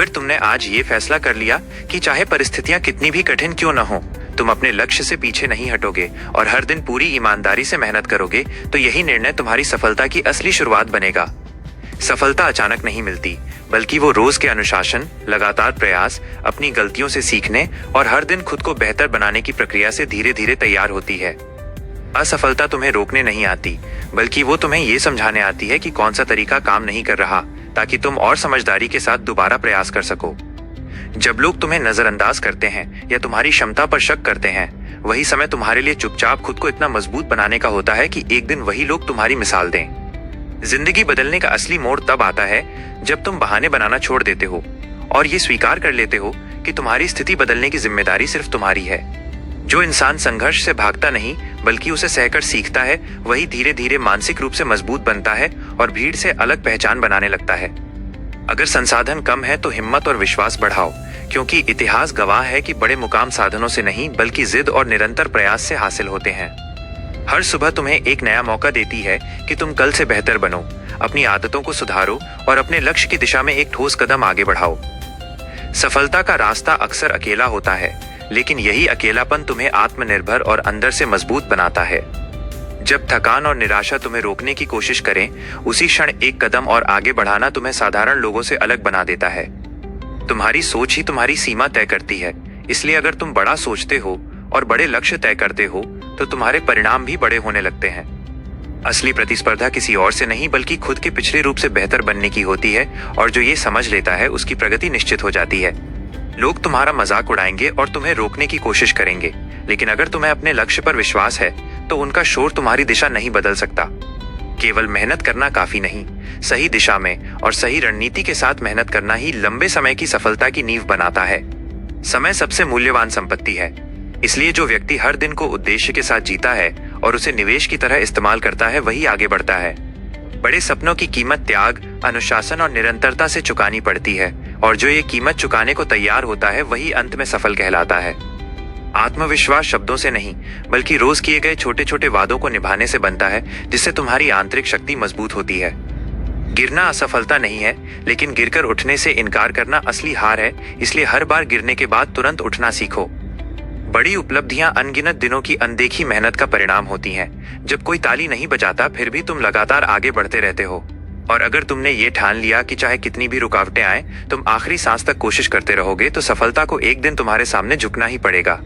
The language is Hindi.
अगर तुमने आज ये फैसला कर लिया कि चाहे परिस्थितियां कितनी भी कठिन क्यों न हो, तुम अपने लक्ष्य से पीछे नहीं हटोगे और हर दिन पूरी ईमानदारी से मेहनत करोगे, तो यही निर्णय तुम्हारी सफलता की असली शुरुआत बनेगा। सफलता अचानक नहीं मिलती, बल्कि वो रोज के अनुशासन, लगातार प्रयास, अपनी गलतियों से सीखने और हर दिन खुद को बेहतर बनाने की प्रक्रिया से धीरे धीरे तैयार होती है। असफलता तुम्हें रोकने नहीं आती, बल्कि वो तुम्हें ये समझाने आती है कि कौन सा तरीका काम नहीं कर रहा, ताकि तुम और समझदारी के साथ दोबारा प्रयास कर सको। जब लोग तुम्हें नजरअंदाज करते हैं या तुम्हारी क्षमता पर शक करते हैं, वही समय तुम्हारे लिए चुपचाप खुद को इतना मजबूत बनाने का होता है कि एक दिन वही लोग तुम्हारी मिसाल दें। जिंदगी बदलने का असली मोड़ तब आता है जब तुम बहाने बनाना छोड़ देते हो और ये स्वीकार कर लेते हो कि तुम्हारी स्थिति बदलने की जिम्मेदारी सिर्फ तुम्हारी है। जो इंसान संघर्ष से भागता नहीं बल्कि उसे सहकर सीखता है, वही धीरे धीरे मानसिक रूप से मजबूत बनता है और भीड़ से अलग पहचान बनाने लगता है। अगर संसाधन कम है तो हिम्मत और विश्वास बढ़ाओ, क्योंकि इतिहास गवाह है कि बड़े मुकाम साधनों से नहीं बल्कि जिद और निरंतर प्रयास से हासिल होते हैं। हर सुबह तुम्हें एक नया मौका देती है कि तुम कल से बेहतर बनो, अपनी आदतों को सुधारो और अपने लक्ष्य की दिशा में एक ठोस कदम आगे बढ़ाओ। सफलता का रास्ता अक्सर अकेला होता है, लेकिन यही अकेलापन तुम्हें आत्मनिर्भर और अंदर से मजबूत बनाता है। जब थकान और निराशा तुम्हें रोकने की कोशिश करें, उसी क्षण एक कदम और आगे बढ़ाना तुम्हें साधारण लोगों से अलग बना देता है। तुम्हारी सोच ही तुम्हारी सीमा तय करती है, इसलिए अगर तुम बड़ा सोचते हो और बड़े लक्ष्य तय करते हो, तो तुम्हारे परिणाम भी बड़े होने लगते हैं। असली प्रतिस्पर्धा किसी और से नहीं बल्कि खुद के पिछले रूप से बेहतर बनने की होती है, और जो ये समझ लेता है उसकी प्रगति निश्चित हो जाती है। लोग तुम्हारा मजाक उड़ाएंगे और तुम्हें रोकने की कोशिश करेंगे, लेकिन अगर तुम्हें अपने लक्ष्य पर विश्वास है तो उनका शोर तुम्हारी दिशा नहीं बदल सकता। केवल मेहनत करना काफी नहीं, सही दिशा में और सही रणनीति के साथ मेहनत करना ही लंबे समय की सफलता की नींव बनाता है। समय सबसे मूल्यवान संपत्ति है, इसलिए जो व्यक्ति हर दिन को उद्देश्य के साथ जीता है और उसे निवेश की तरह इस्तेमाल करता है, वही आगे बढ़ता है। बड़े सपनों की कीमत त्याग, अनुशासन और निरंतरता से चुकानी पड़ती है, और जो ये कीमत चुकाने को तैयार होता है वही अंत में सफल कहलाता है। आत्मविश्वास शब्दों से नहीं बल्कि रोज किए गए छोटे छोटे वादों को निभाने से बनता है, जिससे तुम्हारी आंतरिक शक्ति मजबूत होती है। गिरना असफलता नहीं है, लेकिन गिरकर उठने से इनकार करना असली हार है। इसलिए हर बार गिरने के बाद तुरंत उठना सीखो। बड़ी उपलब्धियां अनगिनत दिनों की अनदेखी मेहनत का परिणाम होती हैं। जब कोई ताली नहीं बजाता, फिर भी तुम लगातार आगे बढ़ते रहते हो। और अगर तुमने ये ठान लिया कि चाहे कितनी भी रुकावटें आए, तुम आखिरी सांस तक कोशिश करते रहोगे, तो सफलता को एक दिन तुम्हारे सामने झुकना ही पड़ेगा।